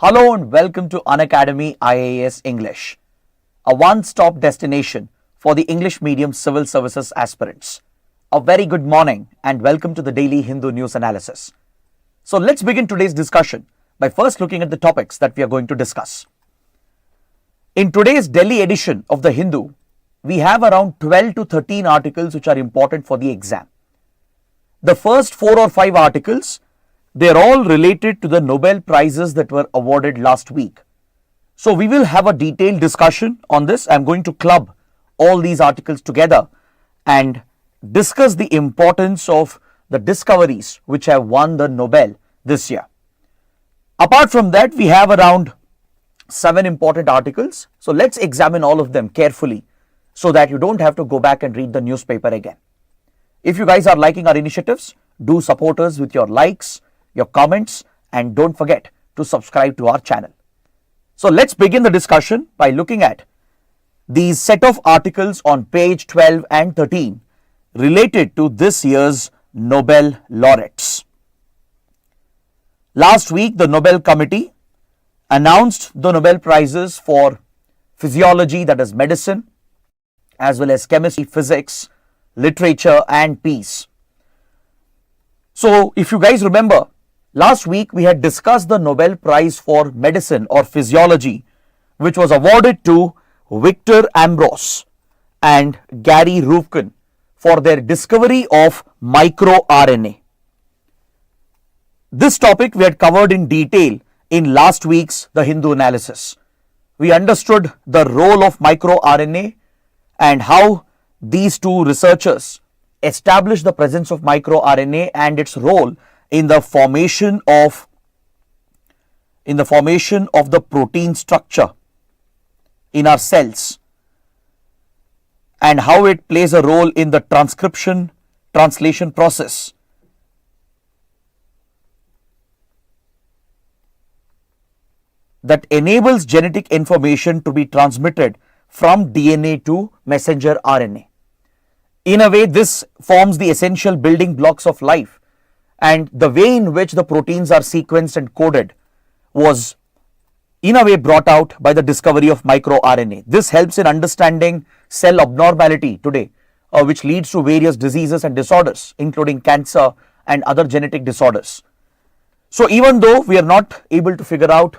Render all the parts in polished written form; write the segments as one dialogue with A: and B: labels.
A: Hello and welcome to Unacademy IAS English, a one-stop destination for the English medium civil services aspirants. A very good morning and welcome to the daily Hindu news analysis. So let's begin today's discussion by first looking at the topics that we are going to discuss. In today's Delhi edition of the Hindu, we have around 12 to 13 articles which are important for the exam. The first 4 or 5 articles, they are all related to the Nobel prizes that were awarded last week. So we will have a detailed discussion on this. I am going to club all these articles together and discuss the importance of the discoveries which have won the Nobel this year. Apart from that, we have around 7 important articles. So let's examine all of them carefully so that you don't have to go back and read the newspaper again. If you guys are liking our initiatives, do support us with your likes, your comments, and don't forget to subscribe to our channel. So let's begin the discussion by looking at these set of articles on page 12 and 13 related to this year's Nobel laureates. Last week, the Nobel Committee announced the Nobel Prizes for physiology, that is medicine, as well as chemistry, physics, literature and peace. So if you guys remember, last week we had discussed the Nobel Prize for medicine or physiology, which was awarded to Victor Ambros and Gary Ruvkun for their discovery of microRNA. This topic we had covered in detail in last week's The Hindu analysis. We understood the role of microRNA and how these two researchers established the presence of microRNA and its role in the formation of the protein structure in our cells and how it plays a role in the translation process. That enables genetic information to be transmitted from DNA to messenger RNA. In a way, this forms the essential building blocks of life, and the way in which the proteins are sequenced and coded was in a way brought out by the discovery of microRNA. This helps in understanding cell abnormality today, which leads to various diseases and disorders, including cancer and other genetic disorders. So even though we are not able to figure out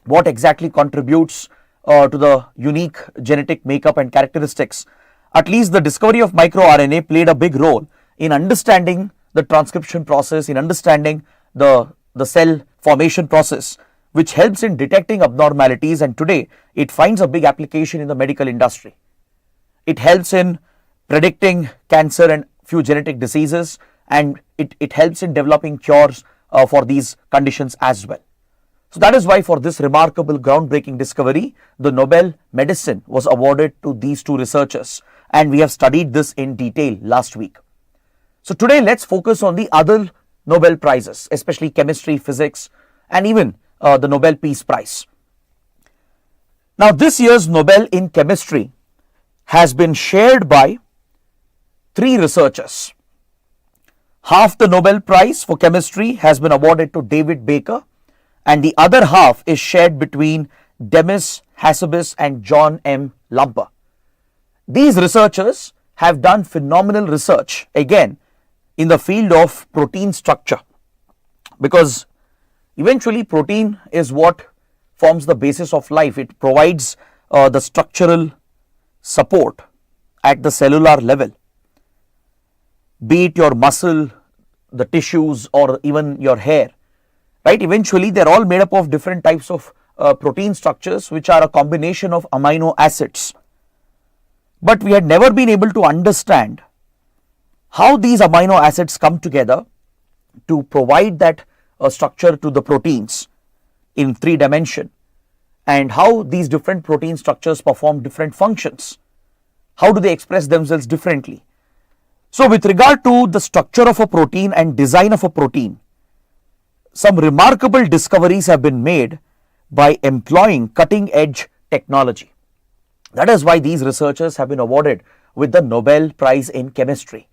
A: what exactly contributes to the unique genetic makeup and characteristics, at least the discovery of microRNA played a big role in understanding the transcription process, in understanding the cell formation process, which helps in detecting abnormalities, and today it finds a big application in the medical industry. It helps in predicting cancer and few genetic diseases, and it helps in developing cures for these conditions as well. So that is why for this remarkable groundbreaking discovery, the Nobel Medicine was awarded to these two researchers, and we have studied this in detail last week. So today let's focus on the other Nobel Prizes, especially chemistry, physics, and even the Nobel Peace Prize. Now this year's Nobel in chemistry has been shared by 3 researchers. Half the Nobel Prize for chemistry has been awarded to David Baker, and the other half is shared between Demis Hassabis and John M. Lumper. These researchers have done phenomenal research again in the field of protein structure, because eventually protein is what forms the basis of life. It provides the structural support at the cellular level, be it your muscle, the tissues, or even your hair. Right? Eventually, they are all made up of different types of protein structures, which are a combination of amino acids. But we had never been able to understand how these amino acids come together to provide that structure to the proteins in 3 dimensions, and how these different protein structures perform different functions. How do they express themselves differently? So with regard to the structure of a protein and design of a protein, some remarkable discoveries have been made by employing cutting edge technology. That is why these researchers have been awarded with the Nobel Prize in Chemistry.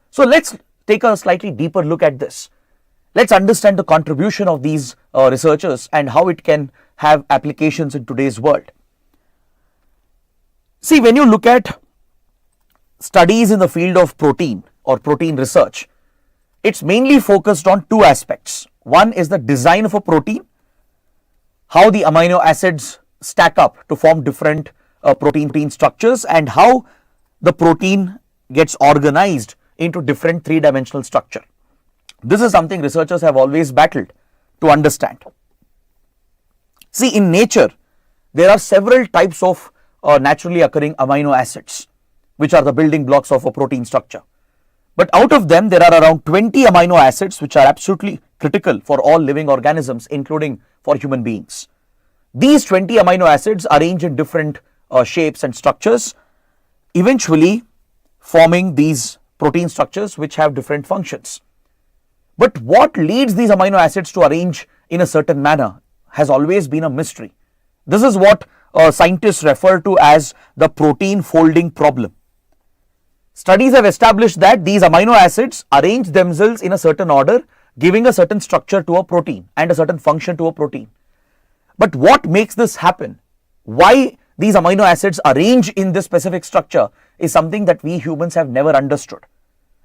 A: So let's take a slightly deeper look at this. Let's understand the contribution of these researchers and how it can have applications in today's world. See, when you look at studies in the field of protein or protein research, it's mainly focused on two aspects. One is the design of a protein, how the amino acids stack up to form different protein structures, and how the protein gets organized into different three-dimensional structure. This is something researchers have always battled to understand. See, in nature, there are several types of naturally occurring amino acids, which are the building blocks of a protein structure. But out of them, there are around 20 amino acids which are absolutely critical for all living organisms, including for human beings. These 20 amino acids arrange in different shapes and structures, eventually forming these protein structures which have different functions. But what leads these amino acids to arrange in a certain manner has always been a mystery. This is what scientists refer to as the protein folding problem. Studies have established that these amino acids arrange themselves in a certain order, giving a certain structure to a protein and a certain function to a protein. But what makes this happen? Why these amino acids arrange in this specific structure is something that we humans have never understood.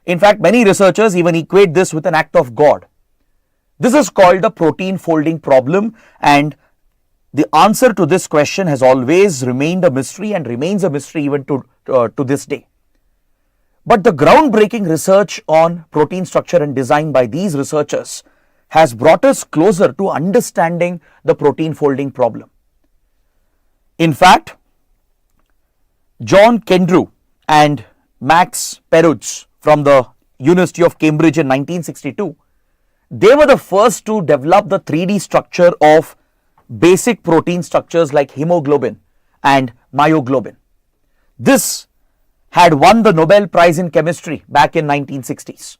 A: In fact, many researchers even equate this with an act of God. This is called the protein folding problem, and the answer to this question has always remained a mystery and remains a mystery even to this day. But the groundbreaking research on protein structure and design by these researchers has brought us closer to understanding the protein folding problem. In fact, John Kendrew and Max Perutz from the University of Cambridge in 1962, they were the first to develop the 3D structure of basic protein structures like hemoglobin and myoglobin. This had won the Nobel Prize in Chemistry back in 1960s.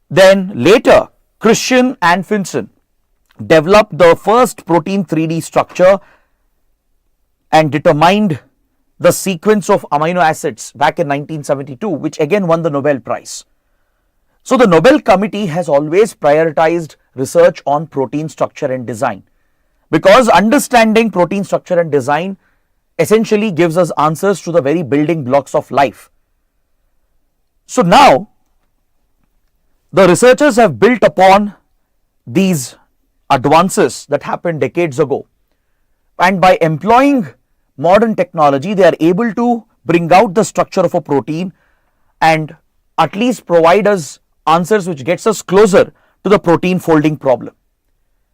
A: Then later, Christian and Finson developed the first protein 3D structure and determined the sequence of amino acids back in 1972, which again won the Nobel Prize. So the Nobel Committee has always prioritized research on protein structure and design, because understanding protein structure and design essentially gives us answers to the very building blocks of life. So now, the researchers have built upon these advances that happened decades ago, and by employing modern technology, they are able to bring out the structure of a protein and at least provide us answers which gets us closer to the protein folding problem.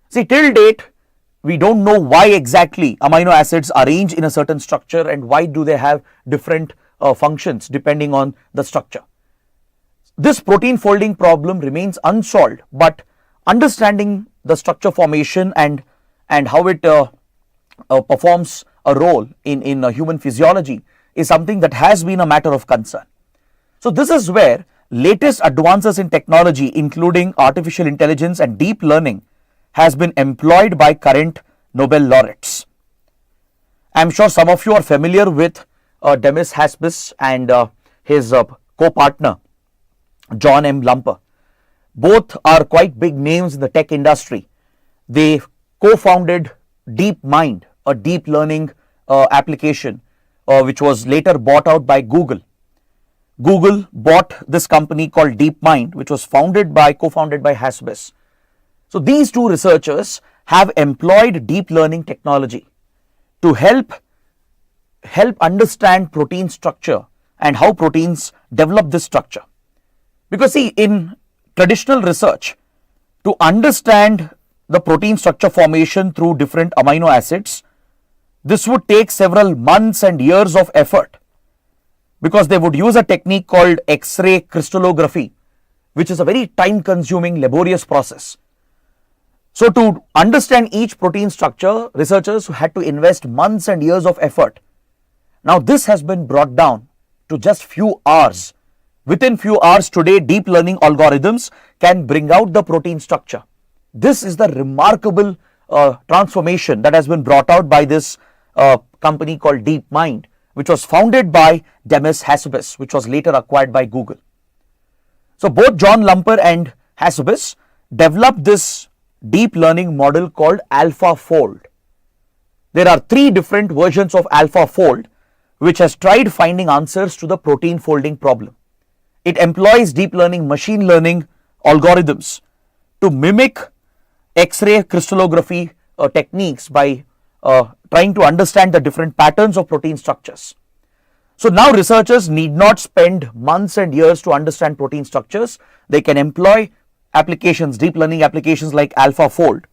A: See, till date, we don't know why exactly amino acids arrange in a certain structure and why do they have different functions depending on the structure. This protein folding problem remains unsolved, but understanding the structure formation and how it performs a role in human physiology is something that has been a matter of concern. So this is where latest advances in technology, including artificial intelligence and deep learning, has been employed by current Nobel laureates. I am sure some of you are familiar with Demis Hassabis and his co-partner John M. Lumper. Both are quite big names in the tech industry. They co-founded DeepMind, a deep learning application which was later bought out by Google. Google bought this company called DeepMind, which was co-founded by Hassabis. So these two researchers have employed deep learning technology to help understand protein structure and how proteins develop this structure. Because see, in traditional research, to understand the protein structure formation through different amino acids, this would take several months and years of effort, because they would use a technique called X-ray crystallography, which is a very time-consuming, laborious process. So to understand each protein structure, researchers had to invest months and years of effort. Now this has been brought down to just few hours. Within few hours today, deep learning algorithms can bring out the protein structure. This is the remarkable transformation that has been brought out by this company called DeepMind, which was founded by Demis Hassabis, which was later acquired by Google. So both John Lumper and Hassabis, developed this deep learning model called AlphaFold. There are 3 different versions of AlphaFold which has tried finding answers to the protein folding problem. It employs deep learning machine learning algorithms to mimic X-ray crystallography techniques by trying to understand the different patterns of protein structures. So now researchers need not spend months and years to understand protein structures. They can employ applications, deep learning applications like AlphaFold,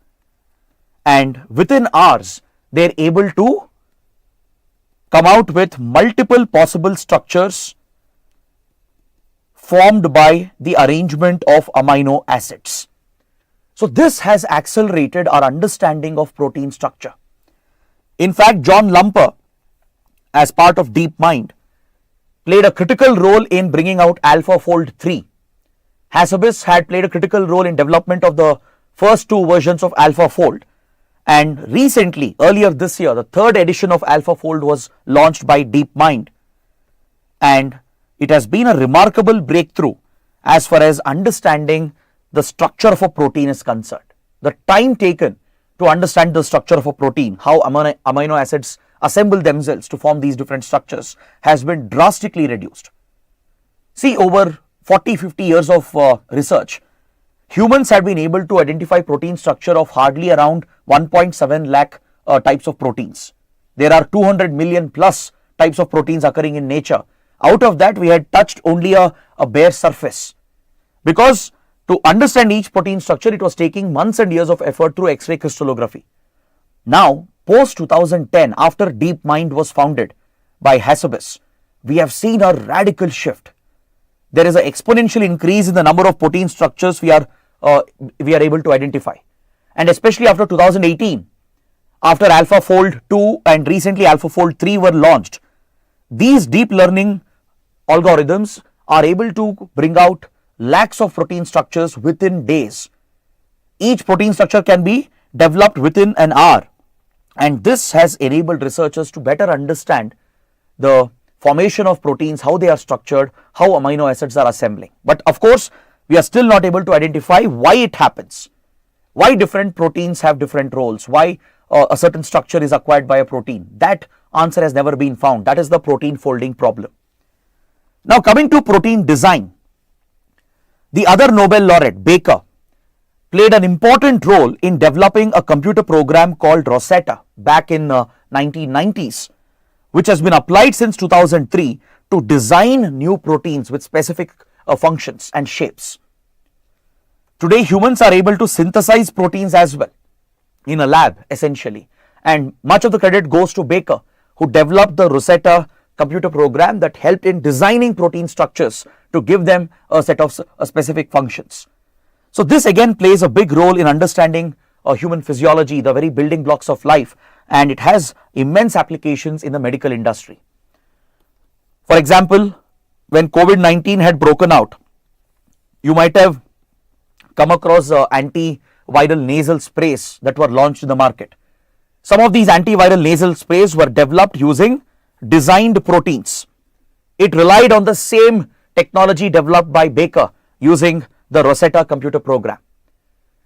A: and within hours they are able to come out with multiple possible structures formed by the arrangement of amino acids. So this has accelerated our understanding of protein structure. In fact, John Lumper, as part of DeepMind, played a critical role in bringing out AlphaFold 3. Hassabis had played a critical role in development of the first 2 versions of AlphaFold, and recently, earlier this year, the 3rd edition of AlphaFold was launched by DeepMind, and it has been a remarkable breakthrough as far as understanding the structure of a protein is concerned. The time taken to understand the structure of a protein, how amino acids assemble themselves to form these different structures, has been drastically reduced. See, over 40-50 years of research, humans have been able to identify protein structure of hardly around 1.7 lakh types of proteins. There are 200 million plus types of proteins occurring in nature. Out of that, we had touched only a bare surface, because to understand each protein structure, it was taking months and years of effort through X-ray crystallography. Now, post 2010, after DeepMind was founded by Hassabis, we have seen a radical shift. There is an exponential increase in the number of protein structures we are able to identify, and especially after 2018, after AlphaFold 2 and recently AlphaFold 3 were launched, these deep learning algorithms are able to bring out lakhs of protein structures within days. Each protein structure can be developed within an hour, and this has enabled researchers to better understand the formation of proteins, how they are structured, how amino acids are assembling. But of course, we are still not able to identify why it happens, why different proteins have different roles, why a certain structure is acquired by a protein. That answer has never been found. That is the protein folding problem. Now, coming to protein design, the other Nobel laureate, Baker, played an important role in developing a computer program called Rosetta back in 1990s, which has been applied since 2003 to design new proteins with specific functions and shapes. Today, humans are able to synthesize proteins as well in a lab, essentially, and much of the credit goes to Baker, who developed the Rosetta computer program that helped in designing protein structures to give them a set of specific functions. So this again plays a big role in understanding human physiology, the very building blocks of life, and it has immense applications in the medical industry. For example, when COVID-19 had broken out, you might have come across antiviral nasal sprays that were launched in the market. Some of these antiviral nasal sprays were developed using designed proteins. It relied on the same technology developed by Baker using the Rosetta computer program.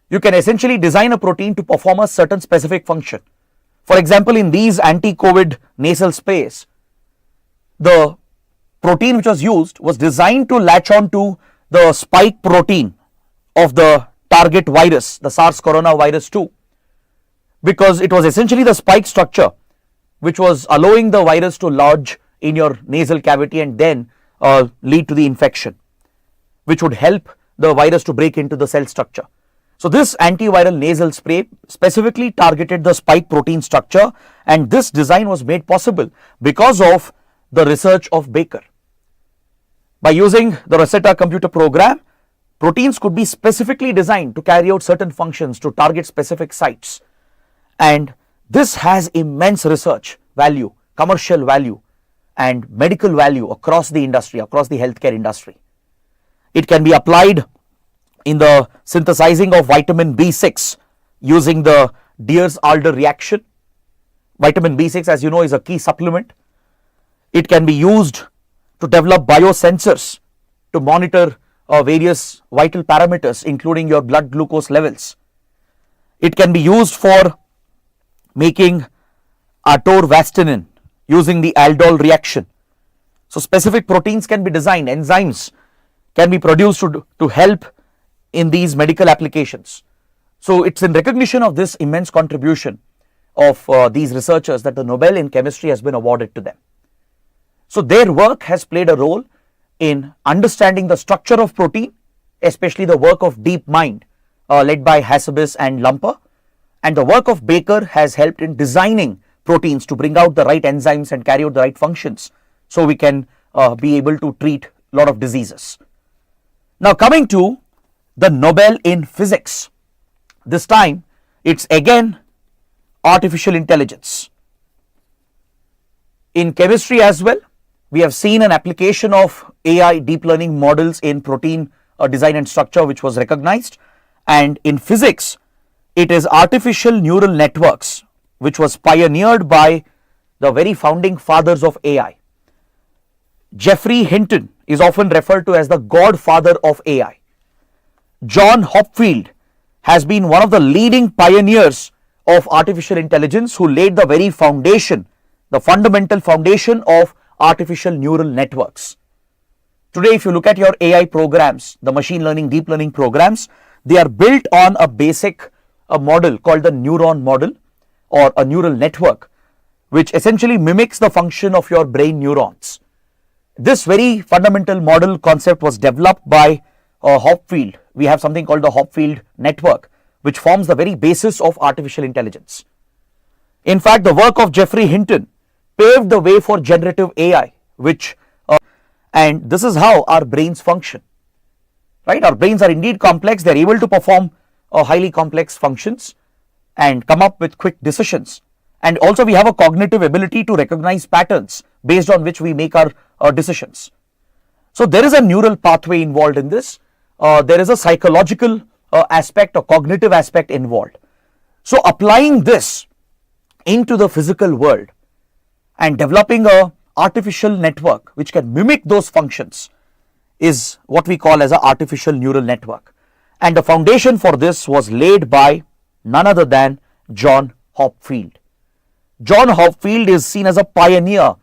A: You can essentially design a protein to perform a certain specific function. For example, in these anti-COVID nasal sprays, the protein which was used was designed to latch on to the spike protein of the target virus, the SARS coronavirus 2, because it was essentially the spike structure which was allowing the virus to lodge in your nasal cavity and then lead to the infection, which would help the virus to break into the cell structure. So this antiviral nasal spray specifically targeted the spike protein structure, and this design was made possible because of the research of Baker. By using the Rosetta computer program, proteins could be specifically designed to carry out certain functions to target specific sites, and this has immense research value, commercial value and medical value across the industry, across the healthcare industry. It can be applied in the synthesizing of vitamin B6 using the Diels-Alder reaction. Vitamin B6, as you know, is a key supplement. It can be used to develop biosensors to monitor various vital parameters, including your blood glucose levels. It can be used for making atorvastatin using the aldol reaction. So specific proteins can be designed, enzymes can be produced to help in these medical applications. So it's in recognition of this immense contribution of these researchers that the Nobel in chemistry has been awarded to them. So their work has played a role in understanding the structure of protein, especially the work of DeepMind led by Hassabis and Lumper, and the work of Baker has helped in designing proteins to bring out the right enzymes and carry out the right functions so we can be able to treat a lot of diseases. Now coming to the Nobel in physics, this time it's again artificial intelligence. In chemistry as well, we have seen an application of AI deep learning models in protein design and structure, which was recognized, and in physics it is artificial neural networks, which was pioneered by the very founding fathers of AI. Geoffrey Hinton is often referred to as the godfather of AI. John Hopfield has been one of the leading pioneers of artificial intelligence, who laid the very foundation, the fundamental foundation of artificial neural networks. Today, if you look at your AI programs, the machine learning, deep learning programs, they are built on a basic model called the neuron model or a neural network, which essentially mimics the function of your brain neurons. This very fundamental model concept was developed by Hopfield. We have something called the Hopfield network, which forms the very basis of artificial intelligence. In fact, the work of Geoffrey Hinton paved the way for generative AI, and this is how our brains function, right? Our brains are indeed complex. They are able to perform highly complex functions and come up with quick decisions. And also we have a cognitive ability to recognize patterns based on which we make our decisions. So there is a neural pathway involved in this. There is a psychological aspect or cognitive aspect involved. So applying this into the physical world and developing a artificial network which can mimic those functions is what we call as an artificial neural network. And the foundation for this was laid by none other than John Hopfield. John Hopfield is seen as a pioneer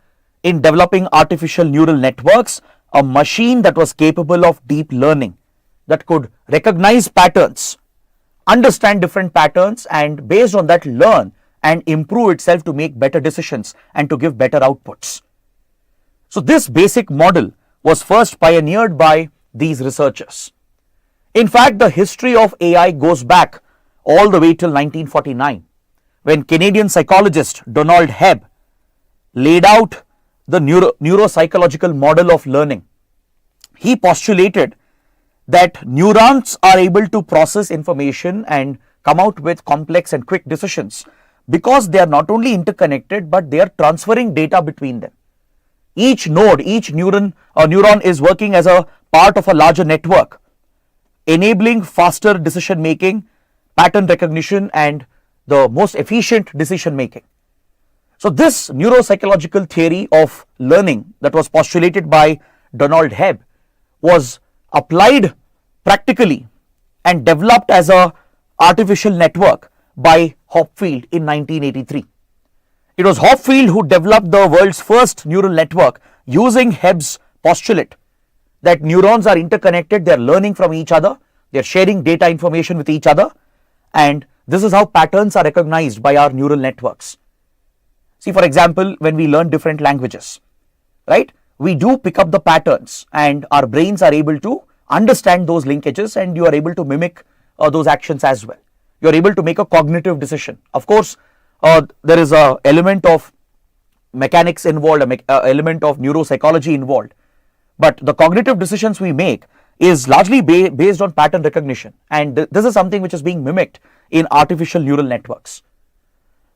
A: in developing artificial neural networks, a machine that was capable of deep learning, that could recognize patterns, understand different patterns, and based on that learn and improve itself to make better decisions and to give better outputs. So this basic model was first pioneered by these researchers. In fact, the history of AI goes back all the way till 1949, when Canadian psychologist Donald Hebb laid out the neuropsychological model of learning. He postulated that neurons are able to process information and come out with complex and quick decisions because they are not only interconnected, but they are transferring data between them. Each node, each neuron is working as a part of a larger network, enabling faster decision making, pattern recognition, and the most efficient decision making. So this neuropsychological theory of learning that was postulated by Donald Hebb was applied practically and developed as a artificial network by Hopfield in 1983. It was Hopfield who developed the world's first neural network using Hebb's postulate that neurons are interconnected, they are learning from each other, they are sharing data information with each other, and this is how patterns are recognized by our neural networks. See, for example, when we learn different languages, right, we do pick up the patterns and our brains are able to understand those linkages, and you are able to mimic those actions as well. You are able to make a cognitive decision. Of course, there is an element of mechanics involved, an element of neuropsychology involved, but the cognitive decisions we make is largely based on pattern recognition, and this is something which is being mimicked in artificial neural networks.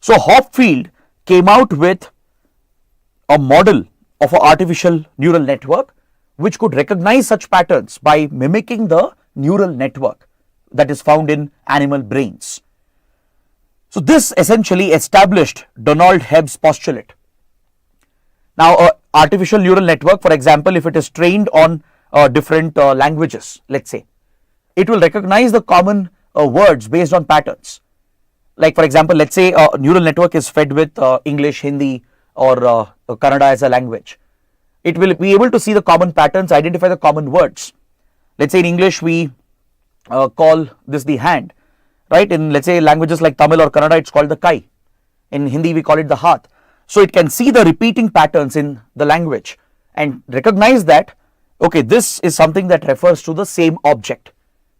A: So Hopfield came out with a model of an artificial neural network which could recognize such patterns by mimicking the neural network that is found in animal brains. So this essentially established Donald Hebb's postulate. Now, an artificial neural network, for example, if it is trained on different languages, let's say. It will recognize the common words based on patterns. Like for example, let's say a neural network is fed with English, Hindi or Kannada as a language. It will be able to see the common patterns, identify the common words. Let's say in English we call this the hand, right? In let's say languages like Tamil or Kannada, it's called the kai. In Hindi we call it the haath. So it can see the repeating patterns in the language and recognize that, okay, this is something that refers to the same object.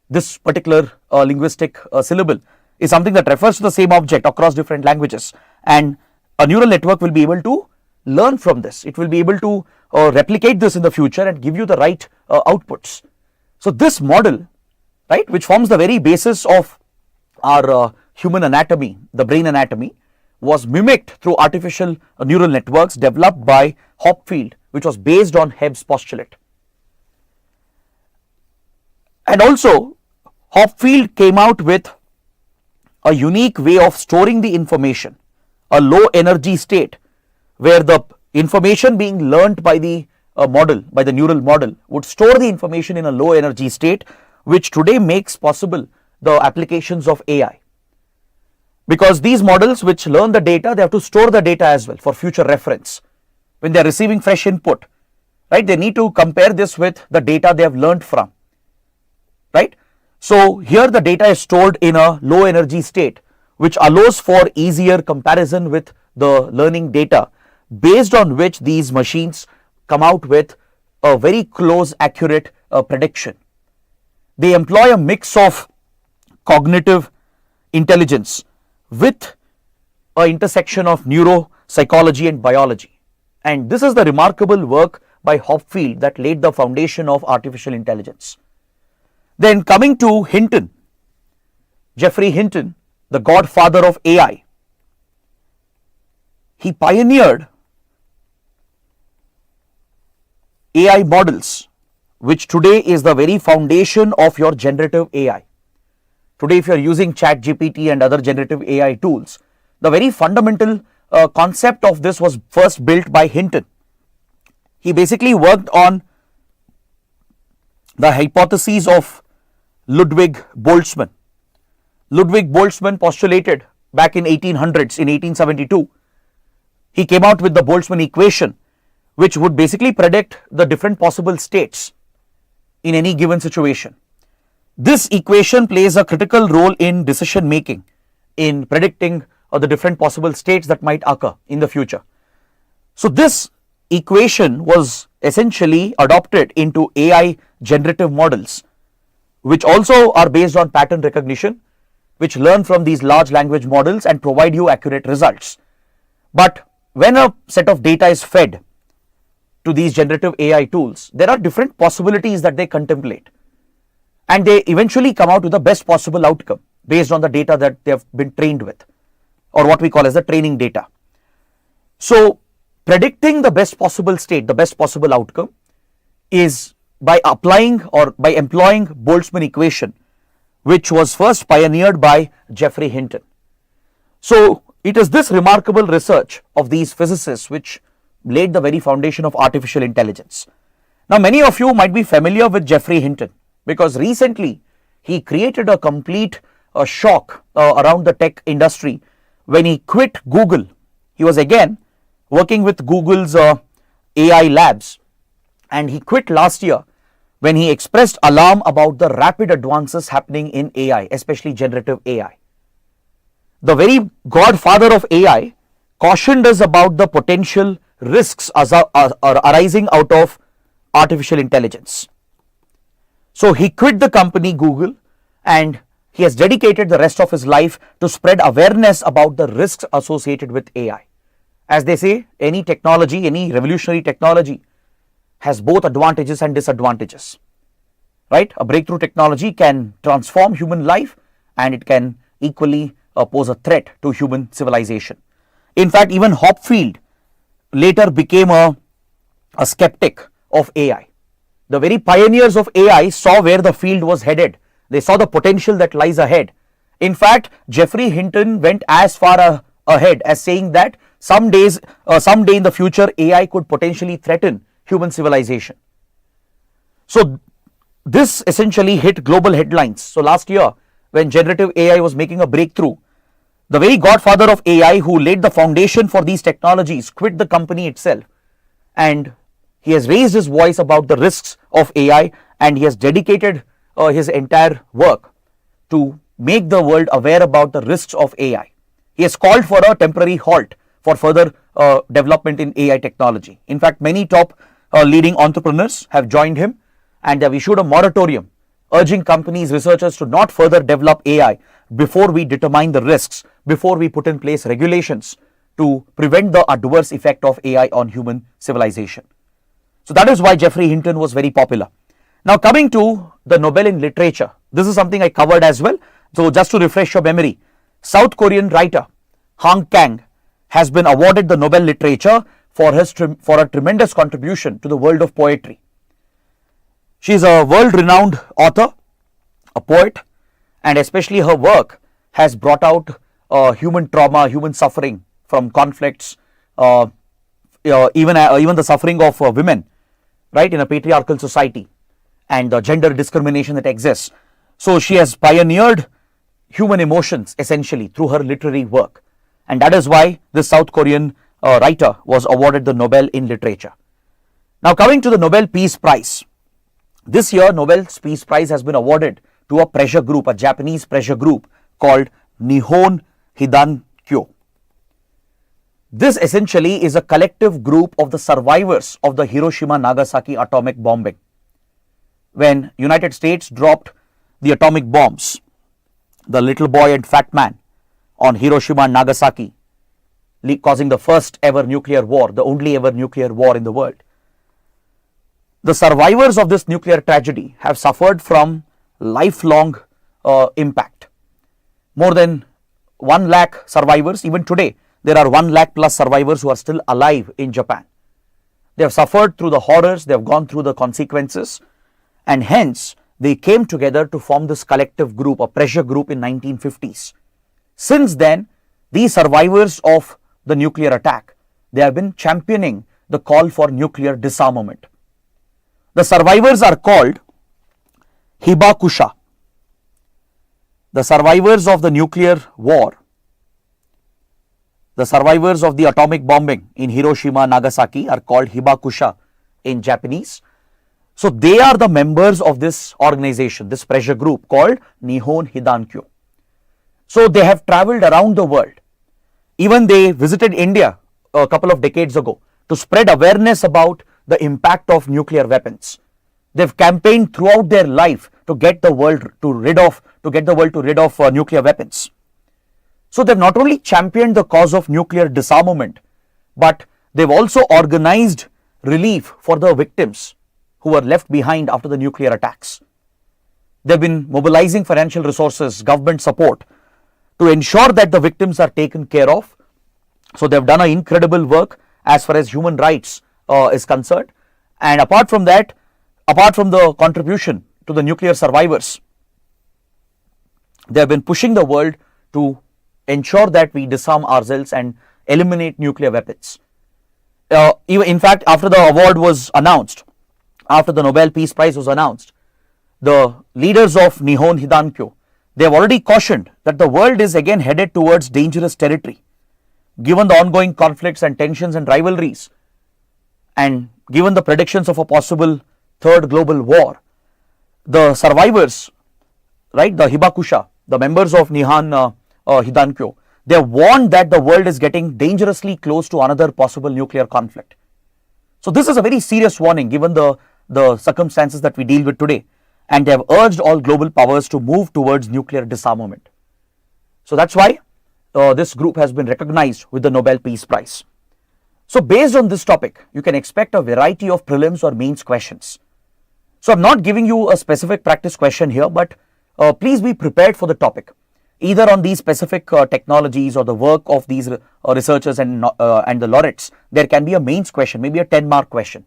A: This particular linguistic syllable is something that refers to the same object across different languages, and a neural network will be able to learn from this. It will be able to replicate this in the future and give you the right outputs. So this model, right, which forms the very basis of our human anatomy, the brain anatomy, was mimicked through artificial neural networks developed by Hopfield, which was based on Hebb's postulate. And also Hopfield came out with a unique way of storing the information, a low energy state, where the information being learnt by the model, by the neural model, would store the information in a low energy state, which today makes possible the applications of AI. Because these models which learn the data, they have to store the data as well for future reference. When they are receiving fresh input, right, they need to compare this with the data they have learned from, right. So here the data is stored in a low energy state, which allows for easier comparison with the learning data, based on which these machines come out with a very close, accurate prediction. They employ a mix of cognitive intelligence with an intersection of neuropsychology and biology. And this is the remarkable work by Hopfield that laid the foundation of artificial intelligence. Then coming to Hinton, Geoffrey Hinton, the godfather of AI, he pioneered AI models, which today is the very foundation of your generative AI. Today, if you are using ChatGPT and other generative AI tools, the very fundamental concept of this was first built by Hinton. He basically worked on the hypotheses of Ludwig Boltzmann. Ludwig Boltzmann postulated back in 1800s, in 1872, he came out with the Boltzmann equation, which would basically predict the different possible states in any given situation. This equation plays a critical role in decision making, in predicting the different possible states that might occur in the future. So this equation was essentially adopted into AI generative models, which also are based on pattern recognition, which learn from these large language models and provide you accurate results. But when a set of data is fed to these generative AI tools, there are different possibilities that they contemplate, and they eventually come out with the best possible outcome based on the data that they have been trained with, or what we call as the training data. So predicting the best possible state, the best possible outcome, is by applying or by employing Boltzmann equation, which was first pioneered by Geoffrey Hinton. So it is this remarkable research of these physicists which laid the very foundation of artificial intelligence. Now many of you might be familiar with Geoffrey Hinton, because recently he created a complete shock around the tech industry when he quit Google. He was again working with Google's AI labs, and he quit last year when he expressed alarm about the rapid advances happening in AI, especially generative AI. The very godfather of AI cautioned us about the potential risks arising out of artificial intelligence. So he quit the company Google, and he has dedicated the rest of his life to spread awareness about the risks associated with AI. As they say, any technology, any revolutionary technology has both advantages and disadvantages, right? A breakthrough technology can transform human life, and it can equally pose a threat to human civilization. In fact, even Hopfield later became a skeptic of AI. The very pioneers of AI saw where the field was headed. They saw the potential that lies ahead. In fact, Geoffrey Hinton went as far ahead as saying that someday in the future, AI could potentially threaten human civilization. So this essentially hit global headlines. So last year, when generative AI was making a breakthrough, the very godfather of AI who laid the foundation for these technologies quit the company itself, and he has raised his voice about the risks of AI, and he has dedicated his entire work to make the world aware about the risks of AI. He has called for a temporary halt for further development in AI technology. In fact, many top leading entrepreneurs have joined him, and they have issued a moratorium urging companies, researchers to not further develop AI before we determine the risks, before we put in place regulations to prevent the adverse effect of AI on human civilization. So that is why Geoffrey Hinton was very popular. Now coming to the Nobel in literature, this is something I covered as well. So just to refresh your memory, South Korean writer Han Kang has been awarded the Nobel literature for a tremendous contribution to the world of poetry. She is a world-renowned author, a poet, and especially her work has brought out human trauma, human suffering from conflicts, even the suffering of women, right, in a patriarchal society, and the gender discrimination that exists. So she has pioneered human emotions essentially through her literary work, and that is why this South Korean writer was awarded the Nobel in literature. Now coming to the Nobel Peace Prize. This year Nobel's Peace Prize has been awarded to a pressure group, a Japanese pressure group called Nihon Hidankyo. This essentially is a collective group of the survivors of the Hiroshima-Nagasaki atomic bombing. When United States dropped the atomic bombs, the little boy and fat man on Hiroshima and Nagasaki, causing the first ever nuclear war, the only ever nuclear war in the world. The survivors of this nuclear tragedy have suffered from lifelong impact. More than 1 lakh survivors, even today there are 1 lakh plus survivors who are still alive in Japan. They have suffered through the horrors, they have gone through the consequences, and hence they came together to form this collective group, a pressure group in 1950s. Since then, these survivors of the nuclear attack, they have been championing the call for nuclear disarmament. The survivors are called Hibakusha. The survivors of the nuclear war, the survivors of the atomic bombing in Hiroshima, Nagasaki are called Hibakusha in Japanese. So they are the members of this organization, this pressure group called Nihon Hidankyo. So they have traveled around the world. Even they visited India a couple of decades ago to spread awareness about the impact of nuclear weapons. They've campaigned throughout their life to get the world to rid of nuclear weapons. So they've not only championed the cause of nuclear disarmament, but they've also organized relief for the victims who were left behind after the nuclear attacks. They've been mobilizing financial resources, government support to ensure that the victims are taken care of. So they've done an incredible work as far as human rights is concerned. And apart from that, apart from the contribution to the nuclear survivors, they have been pushing the world to ensure that we disarm ourselves and eliminate nuclear weapons. In fact, after the award was announced, after the Nobel Peace Prize was announced, the leaders of Nihon Hidankyo, they have already cautioned that the world is again headed towards dangerous territory, given the ongoing conflicts and tensions and rivalries, and given the predictions of a possible third global war. The survivors, right, the Hibakusha, the members of Nihon Hidankyo, they have warned that the world is getting dangerously close to another possible nuclear conflict. So this is a very serious warning given the circumstances that we deal with today, and they have urged all global powers to move towards nuclear disarmament. So that's why this group has been recognized with the Nobel Peace Prize. So based on this topic, you can expect a variety of prelims or mains questions. So I'm not giving you a specific practice question here, but please be prepared for the topic, either on these specific technologies or the work of these researchers and the laureates. There can be a mains question, maybe a 10-mark question,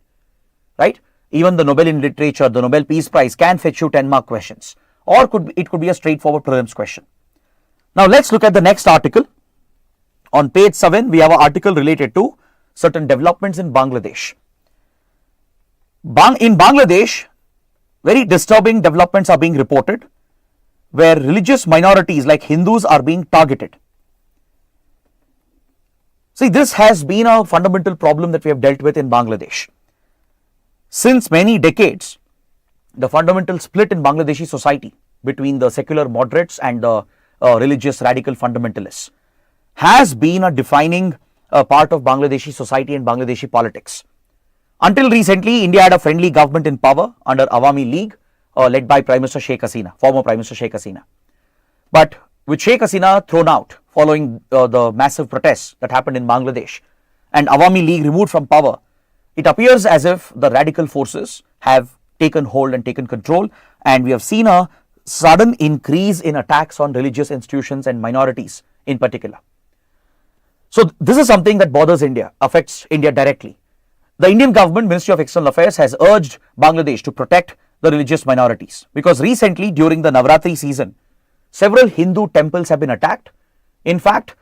A: right? Even the Nobel in literature, the Nobel Peace Prize can fetch you 10-mark questions, or it could be a straightforward prelims question. Now let's look at the next article. On page 7, we have an article related to certain developments in Bangladesh. In Bangladesh, very disturbing developments are being reported where religious minorities like Hindus are being targeted. See, this has been a fundamental problem that we have dealt with in Bangladesh. Since many decades, the fundamental split in Bangladeshi society between the secular moderates and the religious radical fundamentalists has been a defining part of Bangladeshi society and Bangladeshi politics. Until recently, India had a friendly government in power under Awami League led by Prime Minister Sheikh Hasina, former Prime Minister Sheikh Hasina. But with Sheikh Hasina thrown out following the massive protests that happened in Bangladesh and Awami League removed from power, it appears as if the radical forces have taken hold and taken control, and we have seen a sudden increase in attacks on religious institutions and minorities in particular. So this is something that bothers India, affects India directly. The Indian government, Ministry of External Affairs, has urged Bangladesh to protect the religious minorities because recently during the Navratri season, several Hindu temples have been attacked. In fact,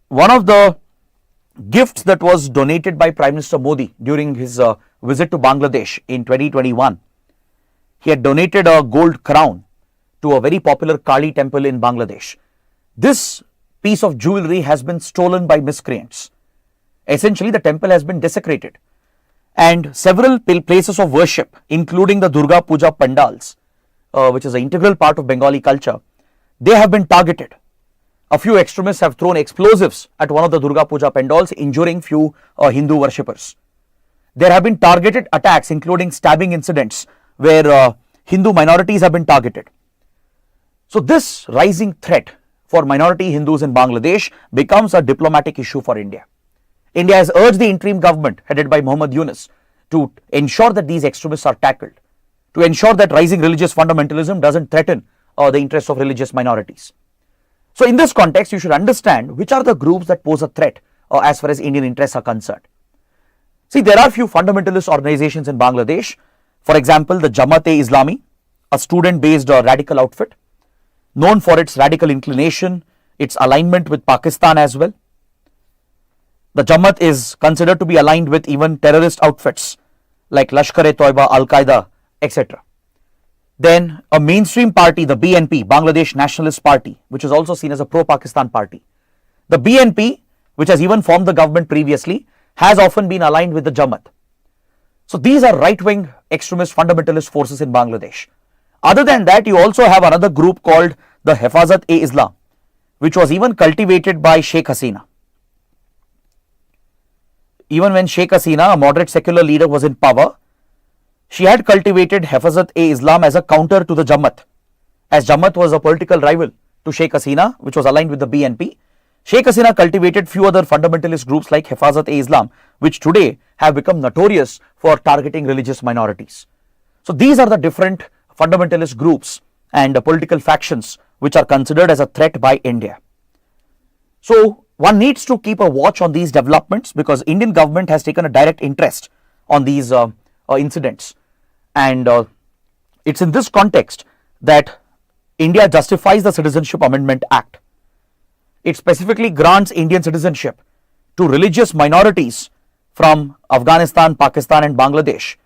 A: one of the gifts that was donated by Prime Minister Modi during his visit to Bangladesh in 2021, he had donated a gold crown to a very popular Kali temple in Bangladesh. This piece of jewelry has been stolen by miscreants. Essentially, the temple has been desecrated and several places of worship, including the Durga Puja pandals, which is an integral part of Bengali culture, they have been targeted. A few extremists have thrown explosives at one of the Durga Puja pandals, injuring few Hindu worshippers. There have been targeted attacks, including stabbing incidents where Hindu minorities have been targeted. So this rising threat for minority Hindus in Bangladesh becomes a diplomatic issue for India. India has urged the interim government headed by Muhammad Yunus to ensure that these extremists are tackled, to ensure that rising religious fundamentalism doesn't threaten the interests of religious minorities. So in this context, you should understand which are the groups that pose a threat as far as Indian interests are concerned. See, there are few fundamentalist organizations in Bangladesh. For example, the Jamaat-e-Islami, a student-based radical outfit, known for its radical inclination, its alignment with Pakistan as well. The Jamaat is considered to be aligned with even terrorist outfits like Lashkar-e-Toiba, Al-Qaeda, etc. Then a mainstream party, the BNP, Bangladesh Nationalist Party, which is also seen as a pro-Pakistan party. The BNP, which has even formed the government previously, has often been aligned with the Jamaat. So these are right-wing extremist fundamentalist forces in Bangladesh. Other than that, you also have another group called the Hifazat-e-Islam, which was even cultivated by Sheikh Hasina. Even when Sheikh Hasina, a moderate secular leader, was in power, she had cultivated Hifazat-e-Islam as a counter to the Jamaat. As Jamaat was a political rival to Sheikh Hasina, which was aligned with the BNP, Sheikh Hasina cultivated few other fundamentalist groups like Hifazat-e-Islam, which today have become notorious for targeting religious minorities. So these are the different fundamentalist groups and political factions which are considered as a threat by India. So one needs to keep a watch on these developments because Indian government has taken a direct interest on these incidents, and it's in this context that India justifies the Citizenship Amendment Act. It specifically grants Indian citizenship to religious minorities from Afghanistan, Pakistan and Bangladesh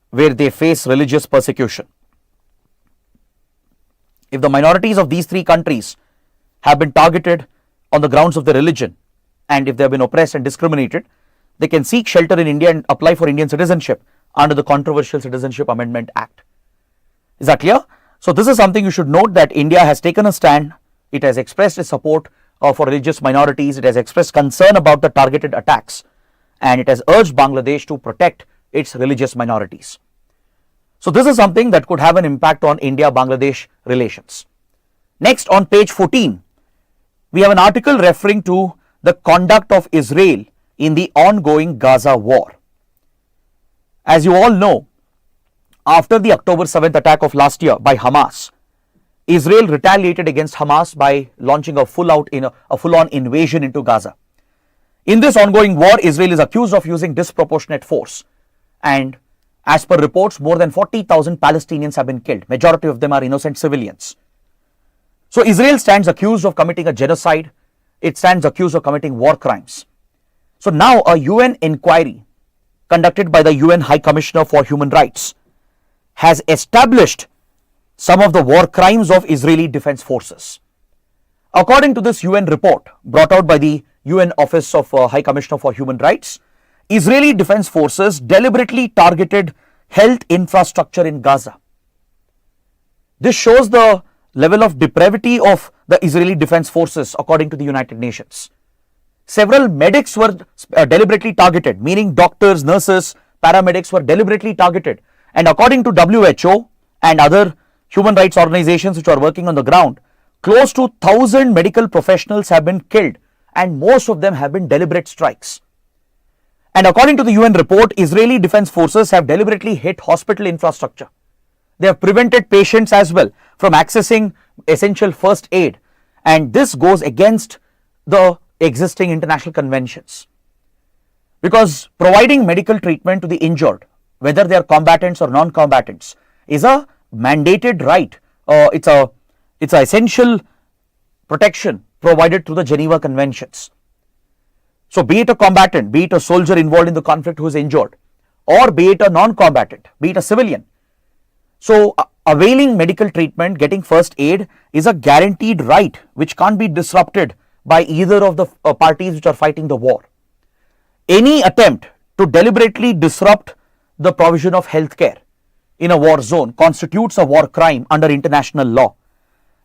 A: where they face religious persecution. If the minorities of these three countries have been targeted on the grounds of their religion, and if they have been oppressed and discriminated, they can seek shelter in India and apply for Indian citizenship under the controversial Citizenship Amendment Act. Is that clear? So this is something you should note, that India has taken a stand. It has expressed its support for religious minorities. It has expressed concern about the targeted attacks, and it has urged Bangladesh to protect its religious minorities. So this is something that could have an impact on India-Bangladesh relations. Next, on page 14, we have an article referring to the conduct of Israel in the ongoing Gaza war. As you all know, after the October 7th attack of last year by Hamas, Israel retaliated against Hamas by launching a full-on invasion into Gaza. In this ongoing war, Israel is accused of using disproportionate force, and as per reports, more than 40,000 Palestinians have been killed. Majority of them are innocent civilians. So Israel stands accused of committing a genocide. It stands accused of committing war crimes. So now a UN inquiry conducted by the UN High Commissioner for Human Rights has established some of the war crimes of Israeli Defense Forces. According to this UN report brought out by the UN Office of High Commissioner for Human Rights, Israeli Defense Forces deliberately targeted health infrastructure in Gaza. This shows the level of depravity of the Israeli Defense Forces according to the United Nations. Several medics were deliberately targeted, meaning doctors, nurses, paramedics were deliberately targeted. And according to WHO and other human rights organizations which are working on the ground, close to 1,000 medical professionals have been killed, and most of them have been deliberate strikes. And according to the UN report, Israeli Defense Forces have deliberately hit hospital infrastructure. They have prevented patients as well from accessing essential first aid, and this goes against the existing international conventions. Because providing medical treatment to the injured, whether they are combatants or non-combatants, is a mandated right. It's a essential protection provided through the Geneva Conventions. So be it a combatant, be it a soldier involved in the conflict who is injured, or be it a non-combatant, be it a civilian. So availing medical treatment, getting first aid is a guaranteed right which can't be disrupted by either of the parties which are fighting the war. Any attempt to deliberately disrupt the provision of healthcare in a war zone constitutes a war crime under international law.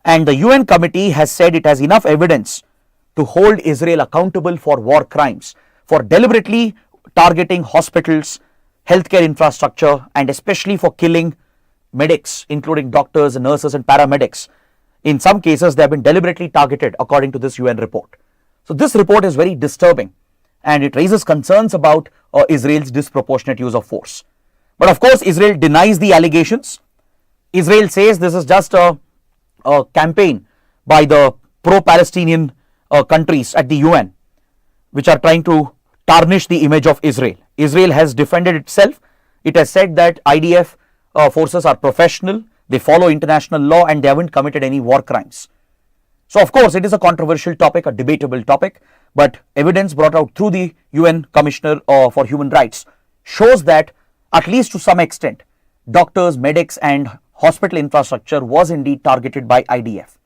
A: And the UN committee has said it has enough evidence to hold Israel accountable for war crimes, for deliberately targeting hospitals, healthcare infrastructure, and especially for killing medics, including doctors, nurses, and paramedics. In some cases, they have been deliberately targeted according to this UN report. So this report is very disturbing, and it raises concerns about Israel's disproportionate use of force. But of course, Israel denies the allegations. Israel says this is just a campaign by the pro-Palestinian countries at the UN, which are trying to tarnish the image of Israel. Israel has defended itself. It has said that IDF forces are professional, they follow international law, and they haven't committed any war crimes. So of course, it is a controversial topic, a debatable topic, but evidence brought out through the UN Commissioner for Human Rights shows that, at least to some extent, doctors, medics, and hospital infrastructure was indeed targeted by IDF.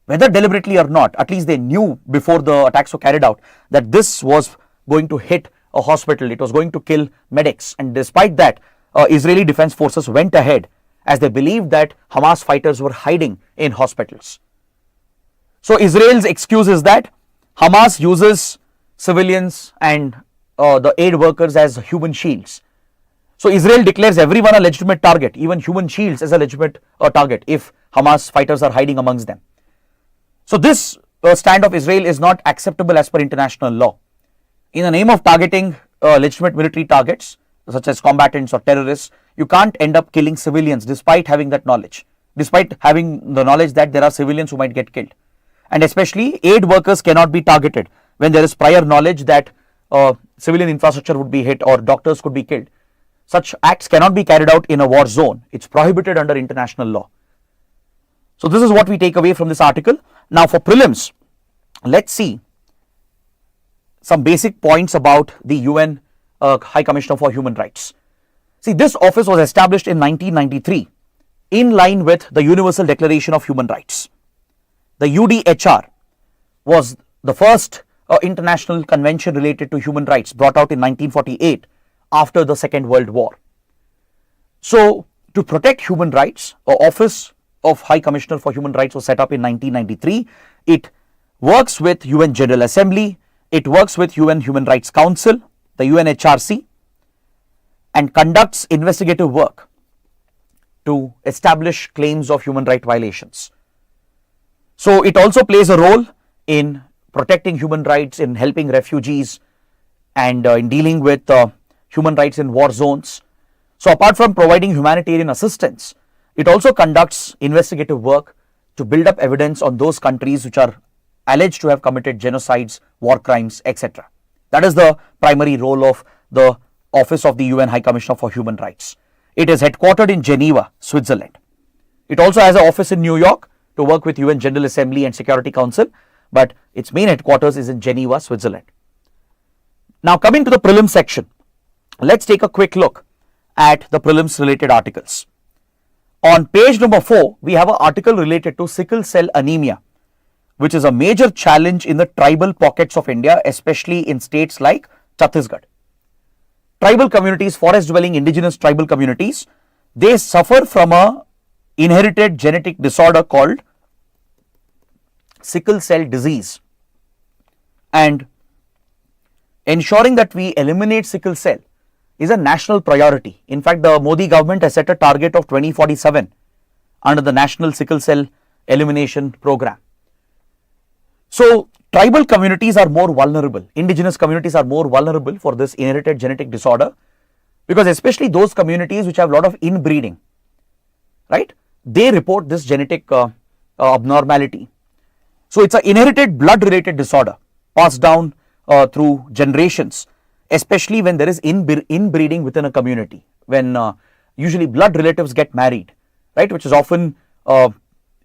A: Whether deliberately or not, at least they knew before the attacks were carried out that this was going to hit a hospital, it was going to kill medics, and despite that, Israeli Defense Forces went ahead as they believed that Hamas fighters were hiding in hospitals. So Israel's excuse is that Hamas uses civilians and the aid workers as human shields. So Israel declares everyone a legitimate target, even human shields as a legitimate target if Hamas fighters are hiding amongst them. So this stand of Israel is not acceptable as per international law. In the name of targeting legitimate military targets, such as combatants or terrorists, you can't end up killing civilians despite having that knowledge, despite having the knowledge that there are civilians who might get killed. And especially aid workers cannot be targeted when there is prior knowledge that civilian infrastructure would be hit or doctors could be killed. Such acts cannot be carried out in a war zone. It's prohibited under international law. So this is what we take away from this article. Now for prelims, let's see some basic points about the UN High Commissioner for Human Rights. See, this office was established in 1993 in line with the Universal Declaration of Human Rights. The UDHR was the first international convention related to human rights brought out in 1948 after the Second World War. So, to protect human rights, an Office of High Commissioner for Human Rights was set up in 1993. It works with UN General Assembly, it works with UN Human Rights Council, the UNHRC, and conducts investigative work to establish claims of human right violations. So it also plays a role in protecting human rights, in helping refugees, and in dealing with human rights in war zones. So apart from providing humanitarian assistance, it also conducts investigative work to build up evidence on those countries which are alleged to have committed genocides, war crimes, etc. That is the primary role of the Office of the UN High Commissioner for Human Rights. It is headquartered in Geneva, Switzerland. It also has an office in New York to work with UN General Assembly and Security Council, but its main headquarters is in Geneva, Switzerland. Now coming to the prelims section, let's take a quick look at the prelims related articles. On page number 4, we have an article related to sickle cell anemia, which is a major challenge in the tribal pockets of India, especially in states like Chhattisgarh. Tribal communities, forest dwelling indigenous tribal communities, they suffer from a inherited genetic disorder called sickle cell disease, and ensuring that we eliminate sickle cell is a national priority. In fact, the Modi government has set a target of 2047 under the National Sickle Cell Elimination Program. So, tribal communities are more vulnerable, indigenous communities are more vulnerable for this inherited genetic disorder, because especially those communities which have a lot of inbreeding, right, they report this genetic abnormality. So, it's an inherited blood related disorder passed down through generations, especially when there is inbreeding within a community, when usually blood relatives get married, right, which is often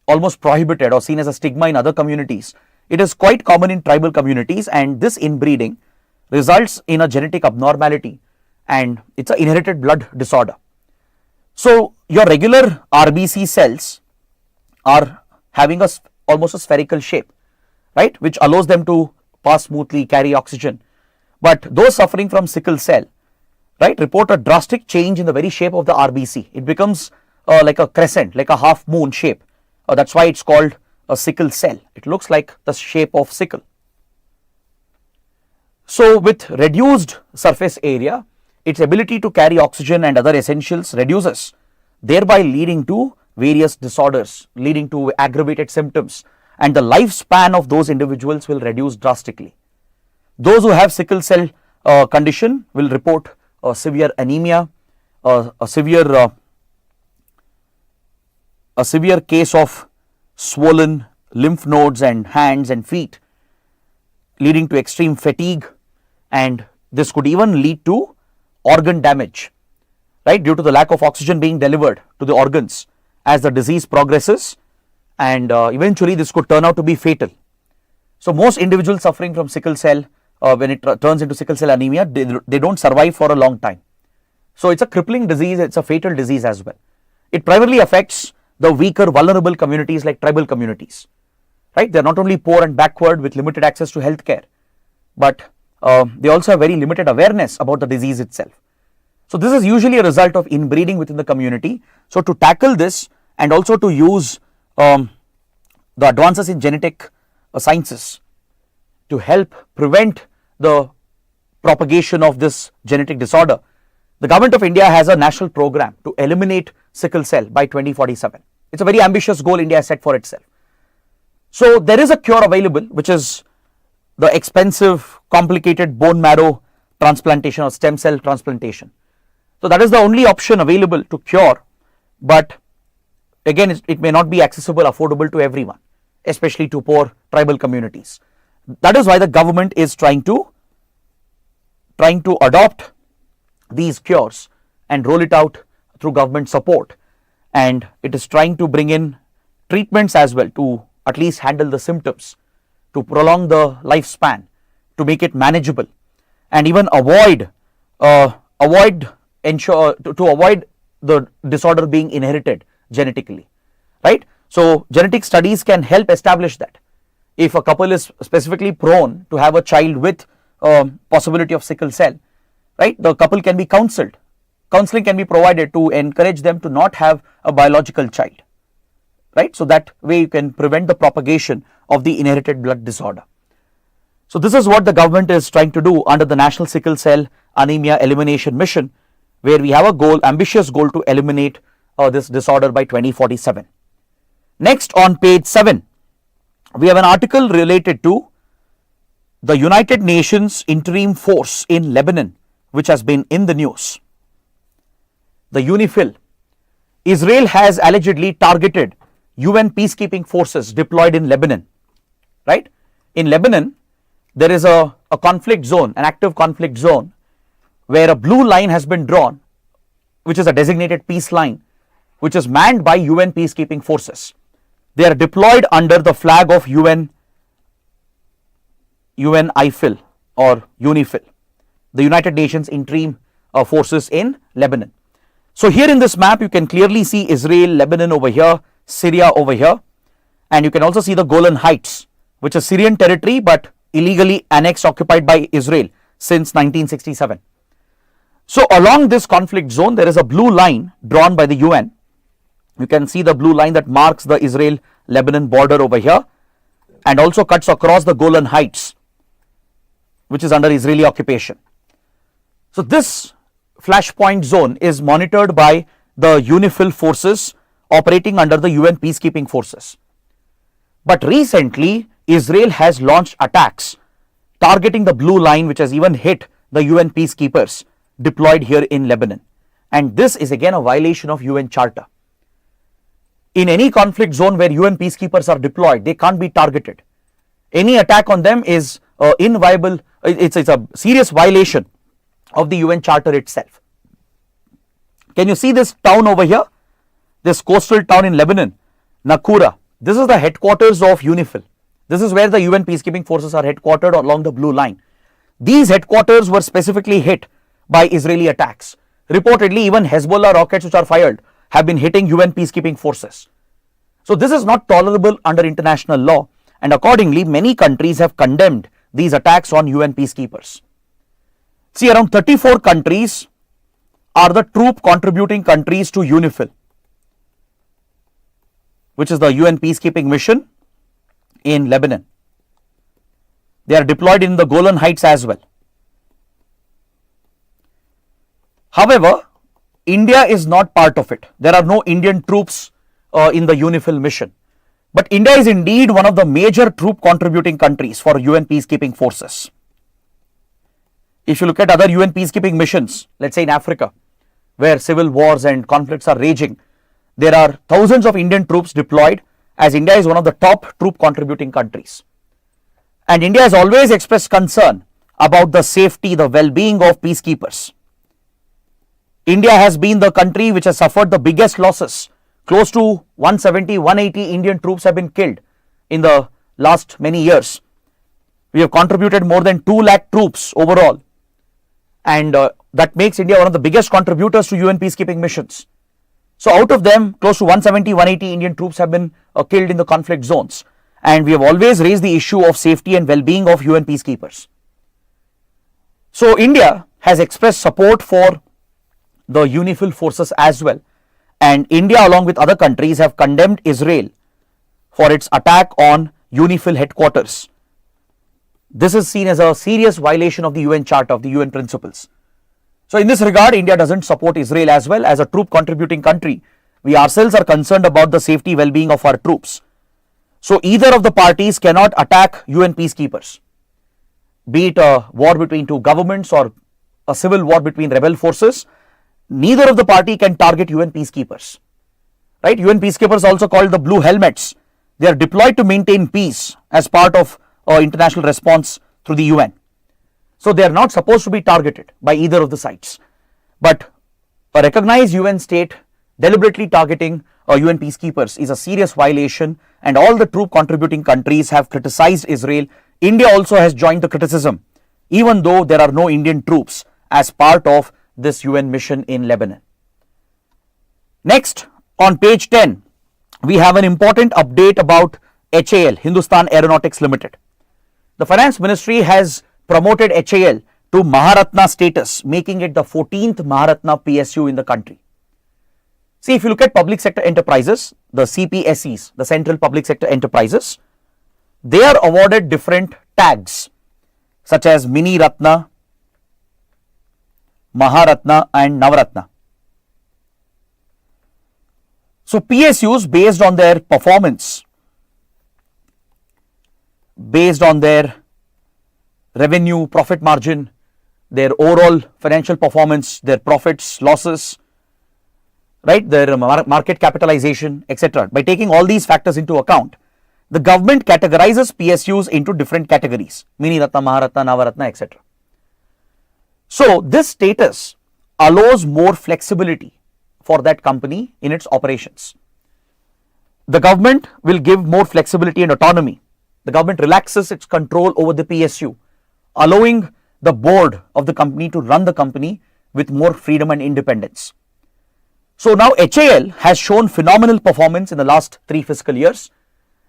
A: almost prohibited or seen as a stigma in other communities. It is quite common in tribal communities, and this inbreeding results in a genetic abnormality, and it's an inherited blood disorder. So, your regular RBC cells are having almost a spherical shape, right, which allows them to pass smoothly, carry oxygen. But those suffering from sickle cell, right, report a drastic change in the very shape of the RBC. It becomes like a crescent, like a half moon shape. That's why it's called a sickle cell. It looks like the shape of sickle. So, with reduced surface area, its ability to carry oxygen and other essentials reduces, thereby leading to various disorders, leading to aggravated symptoms, and the lifespan of those individuals will reduce drastically. Those who have sickle cell condition will report severe anemia, a severe case of swollen lymph nodes and hands and feet, leading to extreme fatigue, and this could even lead to organ damage, right, due to the lack of oxygen being delivered to the organs as the disease progresses, and eventually this could turn out to be fatal. So, most individuals suffering from sickle cell, when it turns into sickle cell anemia, they don't survive for a long time. So, it's a crippling disease, it's a fatal disease as well. It primarily affects the weaker, vulnerable communities like tribal communities, right. They are not only poor and backward with limited access to healthcare, but they also have very limited awareness about the disease itself. So, this is usually a result of inbreeding within the community. So, to tackle this and also to use the advances in genetic sciences to help prevent the propagation of this genetic disorder, the government of India has a national program to eliminate sickle cell by 2047. It's a very ambitious goal India has set for itself. So, there is a cure available, which is the expensive, complicated bone marrow transplantation or stem cell transplantation. So, that is the only option available to cure, but again it may not be accessible, affordable to everyone, especially to poor tribal communities. That is why the government is trying to adopt these cures and roll it out through government support, and it is trying to bring in treatments as well to at least handle the symptoms, to prolong the lifespan, to make it manageable, and even avoid the disorder being inherited genetically, right. So, genetic studies can help establish that. If a couple is specifically prone to have a child with possibility of sickle cell, right, the couple can be counseled. Counseling can be provided to encourage them to not have a biological child, right. So, that way you can prevent the propagation of the inherited blood disorder. So, this is what the government is trying to do under the National Sickle Cell Anemia Elimination Mission, where we have a goal, ambitious goal, to eliminate this disorder by 2047. Next, on page 7, we have an article related to the United Nations Interim Force in Lebanon, which has been in the news. The UNIFIL. Israel has allegedly targeted UN peacekeeping forces deployed in Lebanon, right. In Lebanon, there is a conflict zone, an active conflict zone, where a blue line has been drawn, which is a designated peace line, which is manned by UN peacekeeping forces. They are deployed under the flag of UNIFIL or UNIFIL, the United Nations Interim Forces in Lebanon. So here in this map, you can clearly see Israel, Lebanon over here, Syria over here, and you can also see the Golan Heights, which is Syrian territory but illegally annexed, occupied by Israel since 1967. So along this conflict zone, there is a blue line drawn by the UN. You can see the blue line that marks the Israel-Lebanon border over here and also cuts across the Golan Heights, which is under Israeli occupation. So this flashpoint zone is monitored by the UNIFIL forces operating under the UN peacekeeping forces. But recently, Israel has launched attacks targeting the blue line, which has even hit the UN peacekeepers deployed here in Lebanon. And this is again a violation of UN Charter. In any conflict zone where UN peacekeepers are deployed, they can't be targeted. Any attack on them is inviolable. It's a serious violation of the UN Charter itself. Can you see this town over here? This coastal town in Lebanon, Nakura. This is the headquarters of UNIFIL. This is where the UN peacekeeping forces are headquartered along the blue line. These headquarters were specifically hit by Israeli attacks. Reportedly, even Hezbollah rockets which are fired have been hitting UN peacekeeping forces. So this is not tolerable under international law, and accordingly, many countries have condemned these attacks on UN peacekeepers. See, around 34 countries are the troop contributing countries to UNIFIL, which is the UN peacekeeping mission in Lebanon. They are deployed in the Golan Heights as well. However, India is not part of it. There are no Indian troops in the UNIFIL mission. But India is indeed one of the major troop contributing countries for UN peacekeeping forces. If you look at other UN peacekeeping missions, let's say in Africa, where civil wars and conflicts are raging, there are thousands of Indian troops deployed, as India is one of the top troop contributing countries. And India has always expressed concern about the safety, the well-being of peacekeepers. India has been the country which has suffered the biggest losses. Close to 170, 180 Indian troops have been killed in the last many years. We have contributed more than 2 lakh troops overall. And that makes India one of the biggest contributors to UN peacekeeping missions. So out of them, close to 170, 180 Indian troops have been killed in the conflict zones. And we have always raised the issue of safety and well-being of UN peacekeepers. So India has expressed support for the UNIFIL forces as well. And India, along with other countries, have condemned Israel for its attack on UNIFIL headquarters. This is seen as a serious violation of the UN Charter, of the UN principles. So in this regard, India doesn't support Israel as well. As a troop contributing country, we ourselves are concerned about the safety, well-being of our troops. So either of the parties cannot attack UN peacekeepers, be it a war between two governments or a civil war between rebel forces. Neither of the party can target UN peacekeepers, right? UN peacekeepers are also called the blue helmets. They are deployed to maintain peace as part of international response through the UN. So they are not supposed to be targeted by either of the sides. But a recognized UN state deliberately targeting UN peacekeepers is a serious violation, and all the troop contributing countries have criticized Israel. India also has joined the criticism, even though there are no Indian troops as part of this UN mission in Lebanon. Next, on page 10, we have an important update about HAL, Hindustan Aeronautics Limited. The Finance Ministry has promoted HAL to Maharatna status, making it the 14th Maharatna PSU in the country. See, if you look at public sector enterprises, the CPSEs, the Central Public Sector Enterprises, they are awarded different tags such as Mini Ratna, Maharatna and Navaratna. So PSUs, based on their performance, based on their revenue, profit margin, their overall financial performance, their profits, losses, right, their market capitalization, etc. By taking all these factors into account, the government categorizes PSUs into different categories: Mini Ratna, Maharatna, Navaratna, etc. So this status allows more flexibility for that company in its operations. The government will give more flexibility and autonomy. The government relaxes its control over the PSU, allowing the board of the company to run the company with more freedom and independence. So now HAL has shown phenomenal performance in the last 3 fiscal years.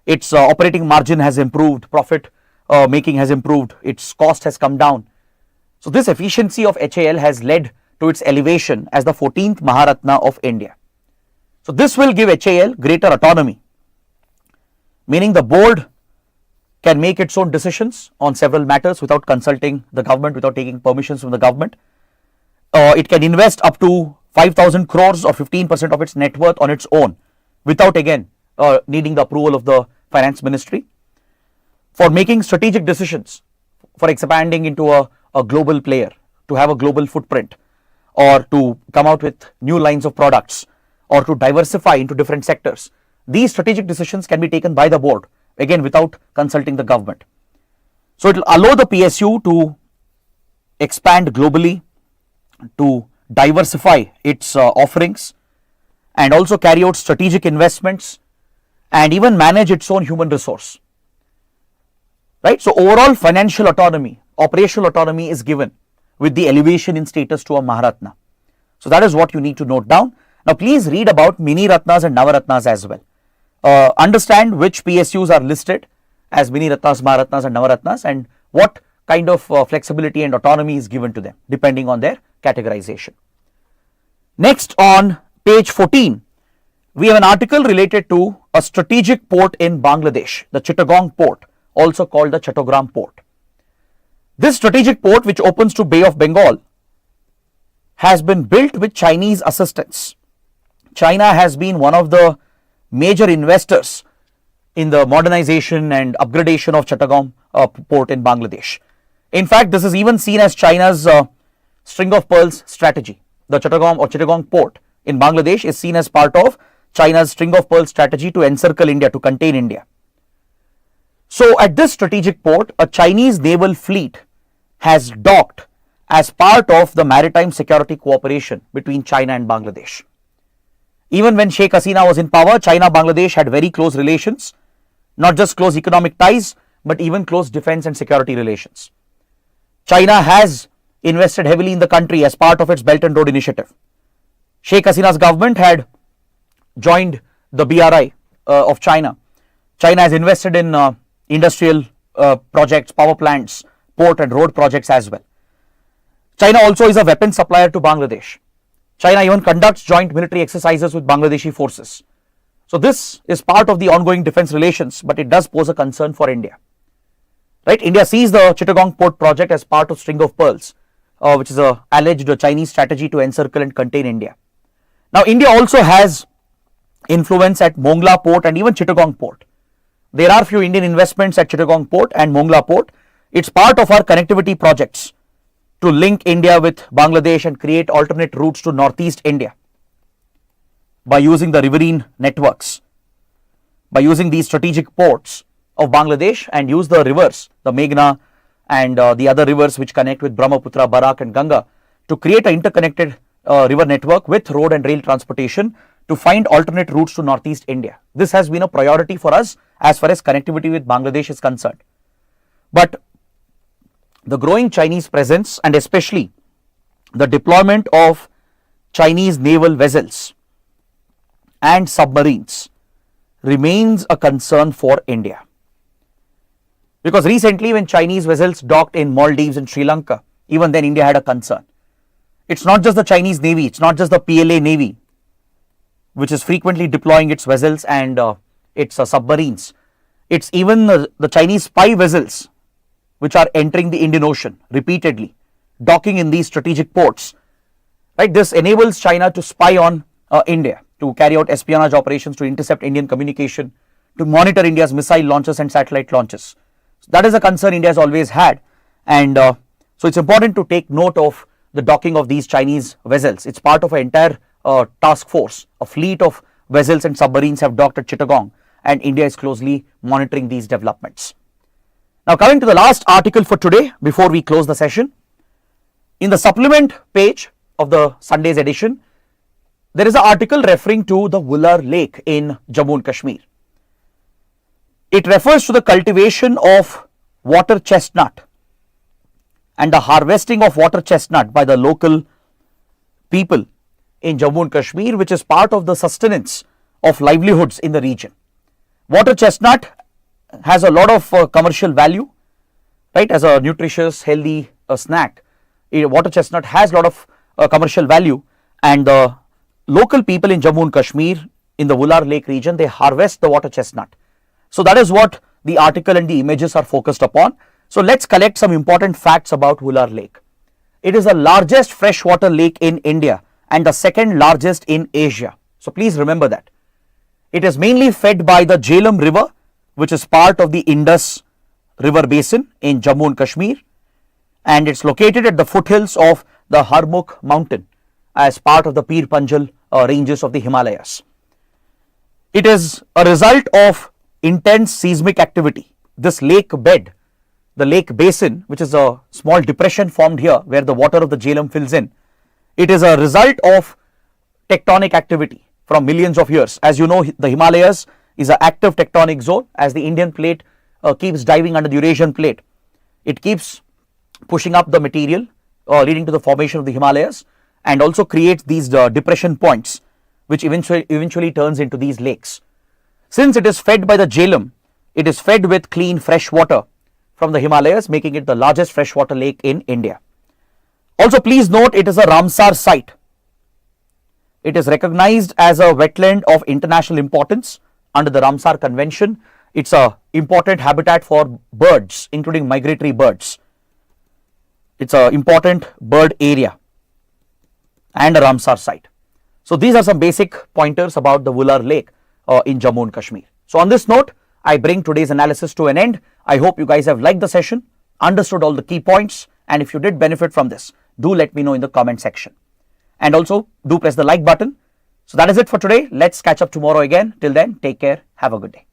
A: Its operating margin has improved, profit making has improved, its cost has come down. So this efficiency of HAL has led to its elevation as the 14th Maharatna of India. So this will give HAL greater autonomy, meaning the board can make its own decisions on several matters without consulting the government, without taking permissions from the government. It can invest up to 5,000 crores or 15% of its net worth on its own without again needing the approval of the finance ministry. For making strategic decisions, for expanding into a global player, to have a global footprint, or to come out with new lines of products, or to diversify into different sectors. These strategic decisions can be taken by the board, again without consulting the government. So it will allow the PSU to expand globally, to diversify its offerings, and also carry out strategic investments, and even manage its own human resource. Right? So overall financial autonomy, operational autonomy is given with the elevation in status to a Maharatna. So that is what you need to note down. Now please read about mini Ratnas and Navaratnas as well. Understand which PSUs are listed as mini Ratnas, Maharatnas and Navaratnas, and what kind of flexibility and autonomy is given to them depending on their categorization. Next, on page 14, we have an article related to a strategic port in Bangladesh, the Chittagong port, also called the Chethan port. This strategic port, which opens to Bay of Bengal, has been built with Chinese assistance. China has been one of the major investors in the modernization and upgradation of Chittagong port in Bangladesh. In fact, this is even seen as China's string of pearls strategy. The Chittagong port in Bangladesh is seen as part of China's string of pearls strategy to encircle India, to contain India. So at this strategic port, a Chinese naval fleet has docked as part of the maritime security cooperation between China and Bangladesh. Even when Sheikh Hasina was in power, China-Bangladesh had very close relations, not just close economic ties, but even close defense and security relations. China has invested heavily in the country as part of its Belt and Road Initiative. Sheikh Hasina's government had joined the BRI of China. China has invested in industrial projects, power plants, port and road projects as well. China also is a weapons supplier to Bangladesh. China even conducts joint military exercises with Bangladeshi forces. So this is part of the ongoing defense relations, but it does pose a concern for India. Right? India sees the Chittagong port project as part of string of pearls, which is a alleged Chinese strategy to encircle and contain India. Now India also has influence at Mongla port and even Chittagong port. There are few Indian investments at Chittagong port and Mongla port. It's part of our connectivity projects to link India with Bangladesh and create alternate routes to northeast India by using the riverine networks, by using these strategic ports of Bangladesh, and use the rivers, the Meghna and the other rivers which connect with Brahmaputra, Barak and Ganga, to create an interconnected river network with road and rail transportation to find alternate routes to northeast India. This has been a priority for us as far as connectivity with Bangladesh is concerned. But the growing Chinese presence, and especially the deployment of Chinese naval vessels and submarines, remains a concern for India. Because recently when Chinese vessels docked in Maldives and Sri Lanka, even then India had a concern. It's not just the Chinese Navy, it's not just the PLA Navy, which is frequently deploying its vessels and its submarines. It's even the Chinese spy vessels which are entering the Indian Ocean repeatedly, docking in these strategic ports. Right? This enables China to spy on India, to carry out espionage operations, to intercept Indian communication, to monitor India's missile launches and satellite launches. So that is a concern India has always had, and so it's important to take note of the docking of these Chinese vessels. It's part of an entire task force. A fleet of vessels and submarines have docked at Chittagong, and India is closely monitoring these developments. Now coming to the last article for today before we close the session, in the supplement page of the Sunday's edition, there is an article referring to the Wular lake in Jammu and Kashmir. It refers to the cultivation of water chestnut and the harvesting of water chestnut by the local people in Jammu and Kashmir, which is part of the sustenance of livelihoods in the region. Water chestnut has a lot of commercial value, right? As a nutritious, healthy snack, water chestnut has a lot of commercial value, and the local people in Jammu and Kashmir in the Wular Lake region, they harvest the water chestnut. So that is what the article and the images are focused upon. So let's collect some important facts about Wular Lake. It is the largest freshwater lake in India and the second largest in Asia. So please remember that. It is mainly fed by the Jhelum river, which is part of the Indus river basin in Jammu and Kashmir, and it's located at the foothills of the Harmukh mountain as part of the Pir Panjal ranges of the Himalayas. It is a result of intense seismic activity. This lake bed, the lake basin, which is a small depression formed here where the water of the Jhelum fills in, it is a result of tectonic activity from millions of years. As you know, the Himalayas is an active tectonic zone. As the Indian plate keeps diving under the Eurasian plate, it keeps pushing up the material leading to the formation of the Himalayas, and also creates these depression points, which eventually turns into these lakes. Since it is fed by the Jhelum, it is fed with clean fresh water from the Himalayas, making it the largest freshwater lake in India. Also, please note, it is a Ramsar site. It is recognized as a wetland of international importance under the Ramsar Convention. It's an important habitat for birds, including migratory birds. It's an important bird area and a Ramsar site. So these are some basic pointers about the Wular Lake in Jammu and Kashmir. So on this note, I bring today's analysis to an end. I hope you guys have liked the session, understood all the key points, and if you did benefit from this, do let me know in the comment section. And also do press the like button. So that is it for today. Let's catch up tomorrow again. Till then, take care. Have a good day.